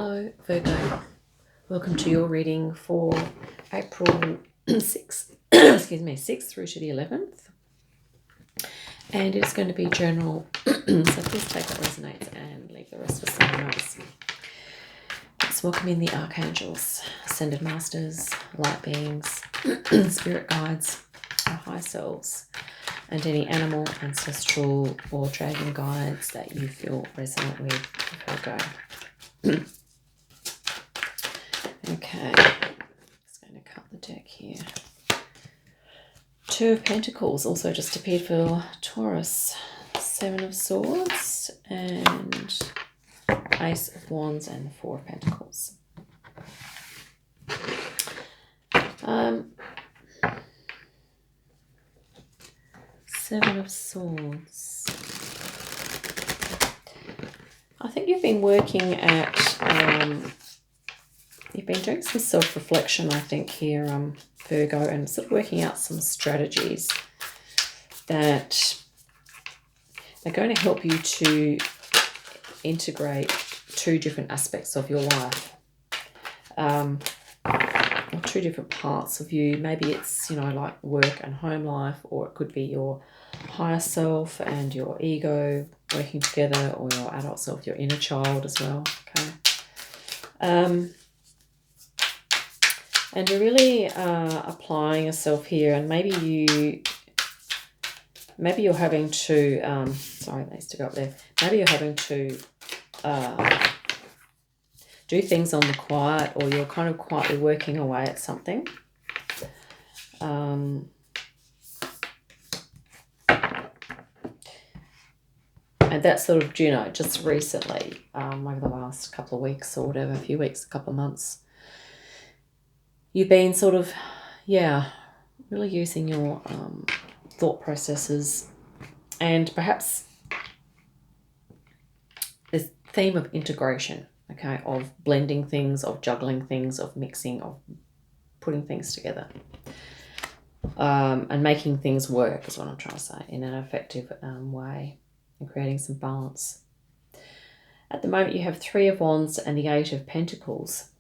Hello, Virgo. Welcome to your reading for April 6th, 6th through to the 11th. And it's going to be general, so please take what resonates and leave the rest for someone else. Let's welcome in the archangels, ascended masters, light beings, spirit guides, our high selves, and any animal, ancestral, or dragon guides that you feel resonant with, Virgo. Okay, just going to cut the deck here. Two of Pentacles also just appeared for Taurus. Seven of Swords and Ace of Wands and the Four of Pentacles. Seven of Swords. I think you've been working at, you've been doing some self-reflection, I think, here, Virgo, and sort of working out some strategies that are going to help you to integrate two different aspects of your life, or two different parts of you. Maybe it's, like work and home life, or it could be your higher self and your ego working together, or your adult self, your inner child as well, okay? And you're really applying yourself here, and maybe you're having to, sorry, that needs to go up there. Maybe you're having to do things on the quiet, or you're kind of quietly working away at something. And that's sort of, just recently, over the last couple of weeks or whatever, a few weeks, a couple of months, you've been sort of, really using your thought processes, and perhaps this theme of integration, okay, of blending things, of juggling things, of mixing, of putting things together, and making things work is what I'm trying to say, in an effective way, and creating some balance. At the moment, you have Three of Wands and the Eight of Pentacles.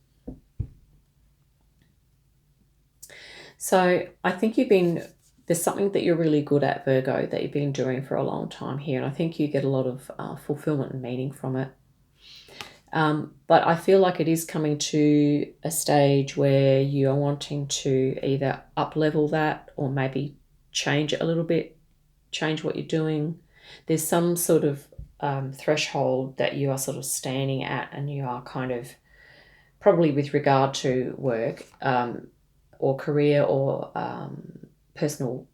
So I think there's something that you're really good at, Virgo, that you've been doing for a long time here. And I think you get a lot of fulfillment and meaning from it. But I feel like it is coming to a stage where you are wanting to either up-level that, or maybe change it a little bit, change what you're doing. There's some sort of threshold that you are sort of standing at, and you are kind of, probably with regard to work, or career, or personal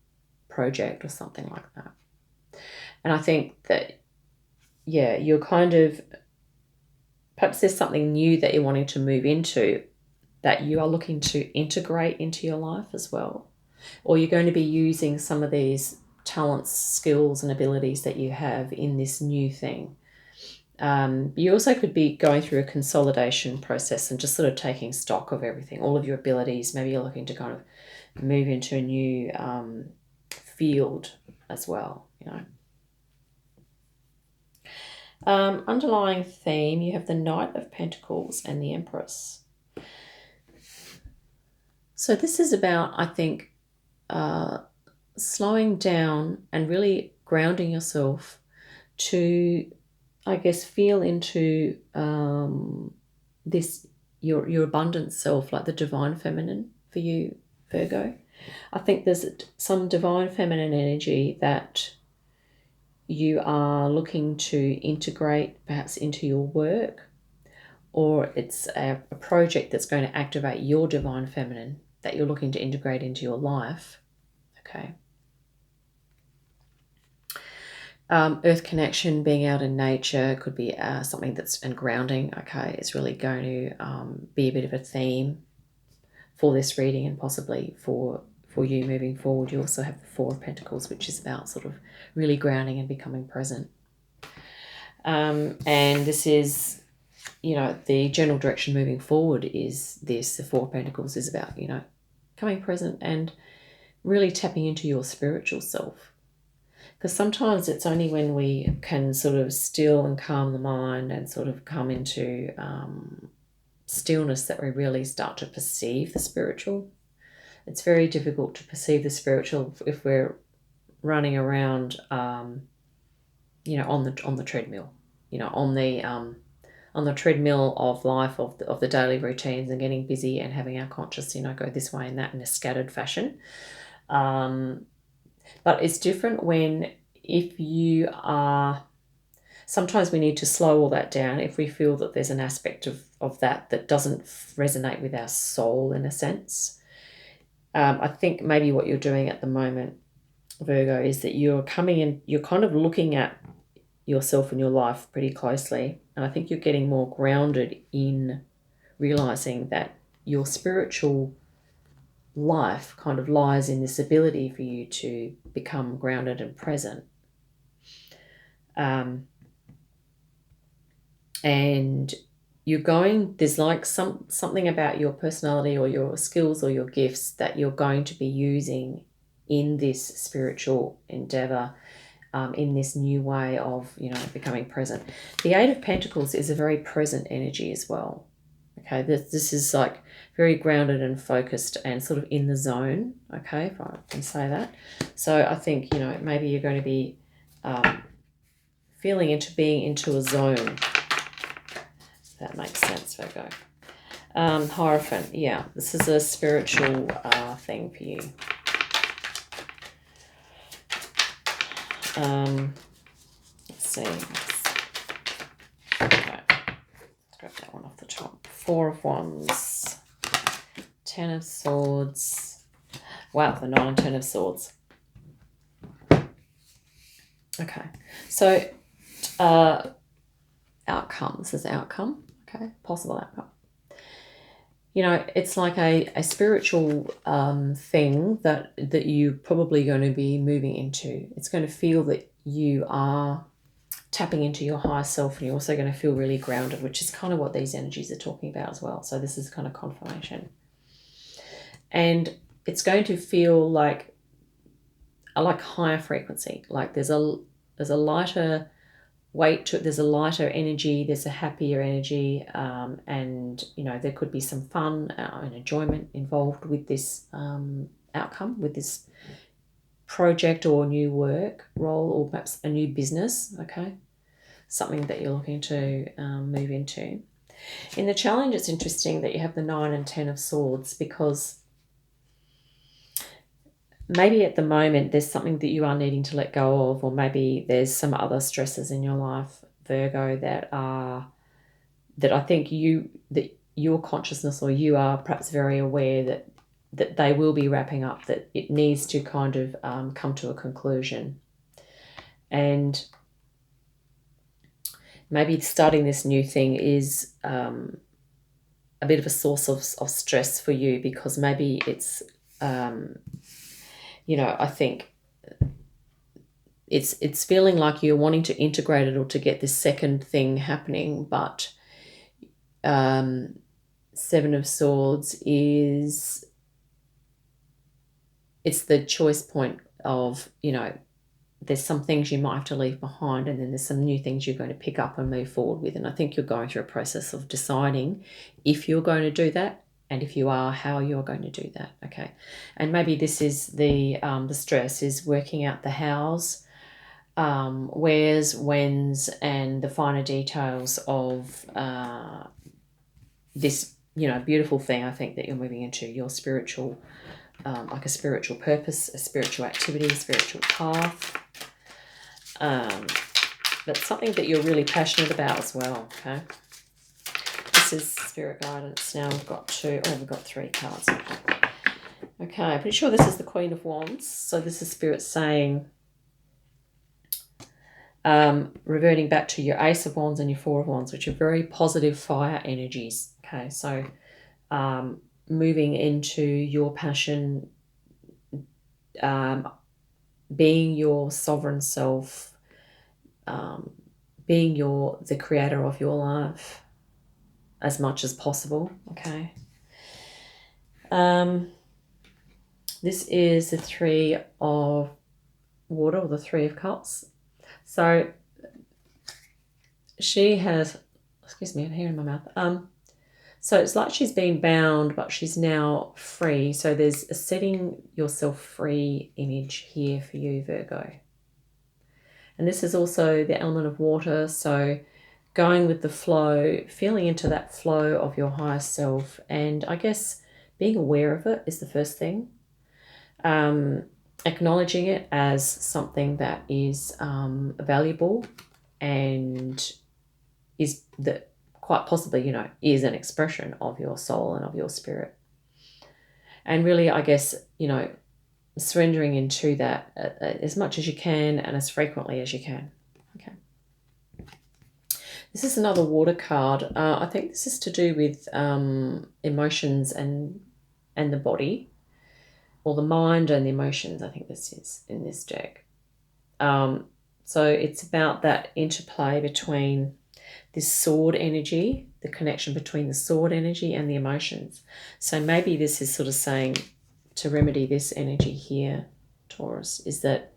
project, or something like that. And I think that, you're kind of, perhaps there's something new that you're wanting to move into, that you are looking to integrate into your life as well. Or you're going to be using some of these talents, skills, and abilities that you have in this new thing. You also could be going through a consolidation process and just sort of taking stock of everything, all of your abilities. Maybe you're looking to kind of move into a new field as well, Underlying theme, you have the Knight of Pentacles and the Empress. So this is about, I think, slowing down and really grounding yourself to, I guess, feel into this, your abundant self, like the divine feminine for you, Virgo. I think there's some divine feminine energy that you are looking to integrate perhaps into your work, or it's a project that's going to activate your divine feminine that you're looking to integrate into your life, okay? Earth connection, being out in nature, could be something that's, and grounding, okay, it's really going to be a bit of a theme for this reading, and possibly for you moving forward. You also have the Four of Pentacles, which is about sort of really grounding and becoming present. And this is, the general direction moving forward is this. The Four of Pentacles is about, coming present and really tapping into your spiritual self. Because sometimes it's only when we can sort of still and calm the mind and sort of come into stillness that we really start to perceive the spiritual. It's very difficult to perceive the spiritual if we're running around, you know, on the treadmill, you know, on the treadmill of life, of the daily routines, and getting busy and having our conscious, you know, go this way and that in a scattered fashion. But it's different when, if you are, sometimes we need to slow all that down if we feel that there's an aspect of that doesn't resonate with our soul in a sense. I think maybe what you're doing at the moment, Virgo, is that you're coming in, you're kind of looking at yourself and your life pretty closely. And I think you're getting more grounded in realizing that your spiritual life kind of lies in this ability for you to become grounded and present. And you're going, there's like something about your personality or your skills or your gifts that you're going to be using in this spiritual endeavor, in this new way of, you know, becoming present. The Eight of Pentacles is a very present energy as well. Okay, this is like very grounded and focused and sort of in the zone, okay, if I can say that. So I think, you know, maybe you're going to be feeling into being into a zone. That makes sense, Virgo. Hierophant, yeah, this is a spiritual thing for you. Let's see. Okay. Let's grab that one off the top. Four of Wands. 10 of Swords. Wow, the 9 and 10 of Swords. Okay. So, outcome. This is outcome. Okay. Possible outcome. You know, it's like a spiritual thing that you're probably going to be moving into. It's going to feel that you are tapping into your higher self, and you're also going to feel really grounded, which is kind of what these energies are talking about as well. So this is kind of confirmation. And it's going to feel like higher frequency. Like there's a lighter weight to it, there's a lighter energy, there's a happier energy, and you know, there could be some fun and enjoyment involved with this outcome, with this project or new work role, or perhaps a new business, okay, something that you're looking to move into. In the challenge, it's interesting that you have the 9 and 10 of Swords, because maybe at the moment there's something that you are needing to let go of, or maybe there's some other stresses in your life, Virgo, that I think that your consciousness, or you are perhaps very aware that they will be wrapping up, that it needs to kind of come to a conclusion. And maybe starting this new thing is a bit of a source of stress for you, because maybe it's you know, I think it's feeling like you're wanting to integrate it or to get this second thing happening, but 7 of Swords is, it's the choice point of, you know, there's some things you might have to leave behind, and then there's some new things you're going to pick up and move forward with. And I think you're going through a process of deciding if you're going to do that, and if you are, how you're going to do that, okay? And maybe this is the stress is working out the hows, wheres, whens, and the finer details of this, you know, beautiful thing, I think, that you're moving into, your spiritual, like a spiritual purpose, a spiritual activity, a spiritual path. But something that you're really passionate about as well, okay? This is spirit guidance. Now we've got 3 cards. Okay, I'm pretty sure this is the Queen of Wands. So this is spirit saying, reverting back to your Ace of Wands and your 4 of Wands, which are very positive fire energies. Okay, so moving into your passion, being your sovereign self, being the creator of your life as much as possible, okay? This is the 3 of Water, or the 3 of Cups. So she has, excuse me, I have hair in my mouth. So it's like she's been bound, but she's now free. So there's a setting yourself free image here for you, Virgo. And this is also the element of water. So going with the flow, feeling into that flow of your higher self. And I guess being aware of it is the first thing. Acknowledging it as something that is valuable and is that quite possibly, you know, is an expression of your soul and of your spirit. And really, I guess, you know, surrendering into that as much as you can and as frequently as you can. Okay. This is another water card. I think this is to do with emotions and the body, or the mind and the emotions. I think this is in this deck. So it's about that interplay between this sword energy, the connection between the sword energy and the emotions. So maybe this is sort of saying, to remedy this energy here, Taurus, is that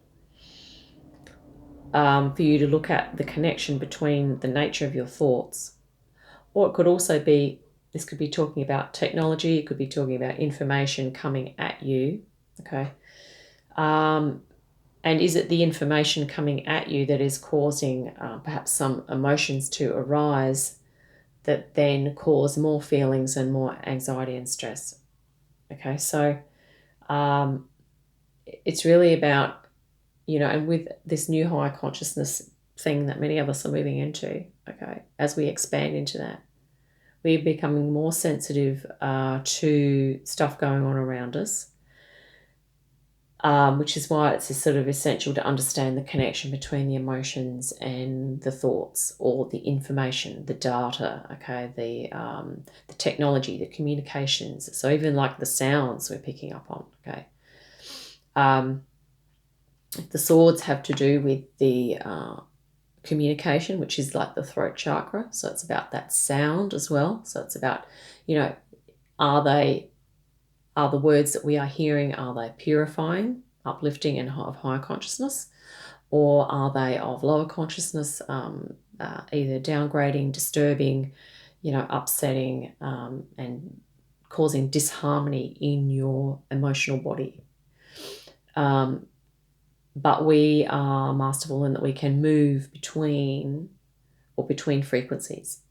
for you to look at the connection between the nature of your thoughts. Or it could also be, this could be talking about technology, it could be talking about information coming at you, okay? And is it the information coming at you that is causing perhaps some emotions to arise that then cause more feelings and more anxiety and stress? Okay, so it's really about, you know, and with this new higher consciousness thing that many of us are moving into, okay, as we expand into that, we're becoming more sensitive to stuff going on around us, which is why it's sort of essential to understand the connection between the emotions and the thoughts, or the information, the data, okay, the technology, the communications. So even like the sounds we're picking up on, okay. The swords have to do with the communication, which is like the throat chakra. So it's about that sound as well. So it's about, you know, are the words that we are hearing, are they purifying, uplifting, and of higher consciousness, or are they of lower consciousness, either downgrading, disturbing, you know, upsetting, and causing disharmony in your emotional body. But we are masterful in that we can move between frequencies.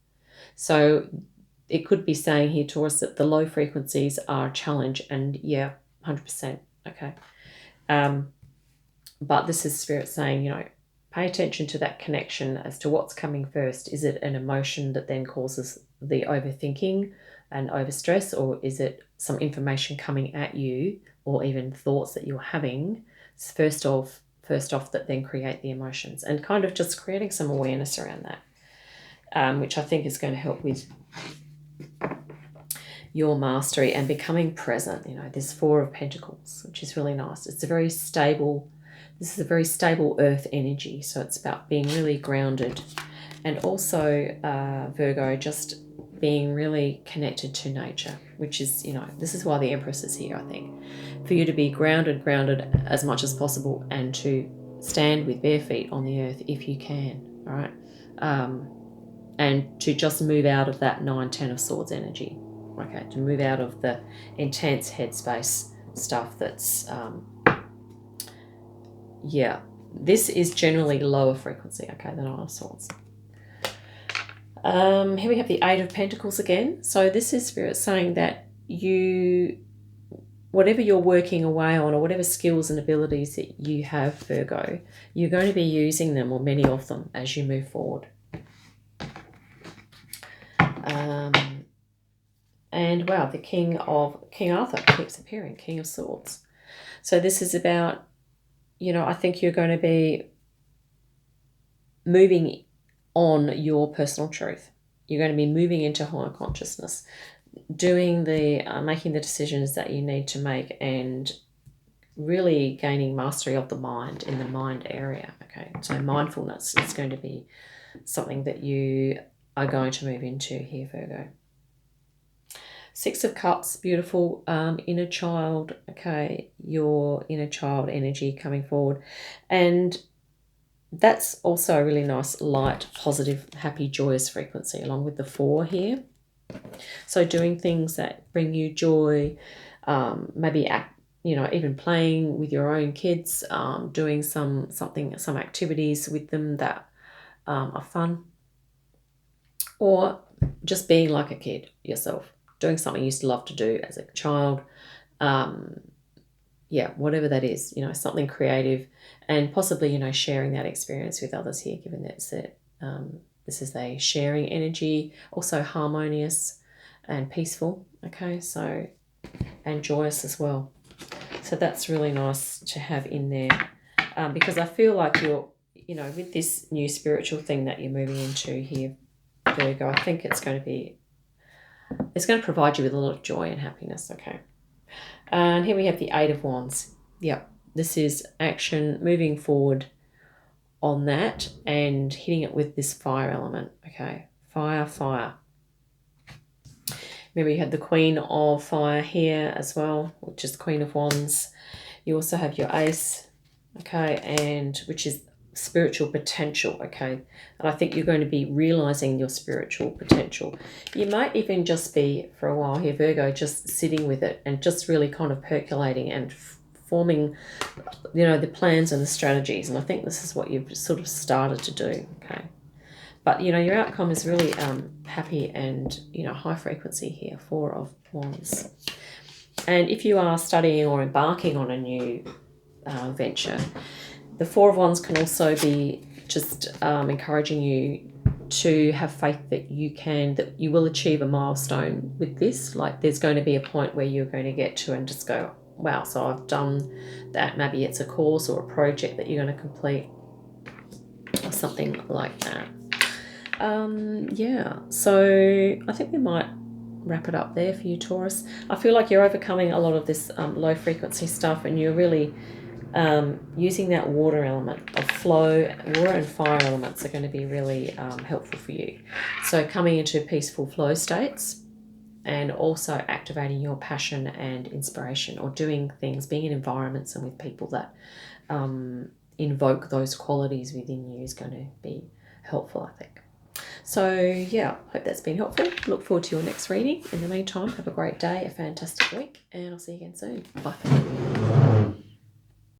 So it could be saying here to us that the low frequencies are a challenge, and yeah, 100%, okay. But this is Spirit saying, you know, pay attention to that connection as to what's coming first. Is it an emotion that then causes the overthinking and overstress, or is it some information coming at you, or even thoughts that you're having first off that then create the emotions, and kind of just creating some awareness around that, which I think is going to help with your mastery and becoming present. You know, this Four of Pentacles, which is really nice. It's a very stable, this is a very stable earth energy. So it's about being really grounded, and also Virgo, just being really connected to nature, which is, you know, this is why the Empress is here, I think, for you to be grounded as much as possible, and to stand with bare feet on the earth if you can, all right? And to just move out of that 9-10 of Swords energy, okay, to move out of the intense headspace stuff that's, yeah, this is generally lower frequency, okay, than Nine of Swords. Here we have the Eight of Pentacles again. So this is Spirit saying that whatever you're working away on, or whatever skills and abilities that you have, Virgo, you're going to be using them, or many of them, as you move forward. And wow, the King Arthur keeps appearing, King of Swords. So this is about, you know, I think you're going to be moving on your personal truth. You're going to be moving into higher consciousness, doing making the decisions that you need to make, and really gaining mastery of the mind, in the mind area. Okay, so mindfulness is going to be something that you are going to move into here, Virgo. Six of Cups, beautiful, inner child, okay, your inner child energy coming forward. And that's also a really nice, light, positive, happy, joyous frequency, along with the 4 here. So doing things that bring you joy, maybe even playing with your own kids, doing some activities with them that are fun, or just being like a kid yourself, doing something you used to love to do as a child. Whatever that is, something creative, and possibly, sharing that experience with others here, given that this is a sharing energy, also harmonious and peaceful. Okay, so, and joyous as well. So that's really nice to have in there, because I feel like you're, with this new spiritual thing that you're moving into here, Virgo, I think it's going to provide you with a lot of joy and happiness. Okay. And here we have the Eight of Wands. Yep, this is action, moving forward on that and hitting it with this fire element. Okay, fire. Remember, you had the Queen of Fire here as well, which is the Queen of Wands. You also have your Ace, okay, and which is spiritual potential, okay. And I think you're going to be realizing your spiritual potential. You might even just be, for a while here, Virgo, just sitting with it and just really kind of percolating and forming, the plans and the strategies. And I think this is what you've sort of started to do, okay. But, your outcome is really happy and, high frequency here, Four of Wands. And if you are studying or embarking on a new venture, the Four of Wands can also be just encouraging you to have faith that you will achieve a milestone with this. Like, there's going to be a point where you're going to get to and just go, wow, so I've done that. Maybe it's a course or a project that you're going to complete or something like that. So I think we might wrap it up there for you, Taurus. I feel like you're overcoming a lot of this low frequency stuff, and you're really using that water element of flow. Water and fire elements are going to be really helpful for you. So coming into peaceful flow states, and also activating your passion and inspiration, or doing things, being in environments and with people that invoke those qualities within you, is going to be helpful, I think. So hope that's been helpful. Look forward to your next reading. In the meantime, have a great day, a fantastic week, and I'll see you again soon. Bye for now.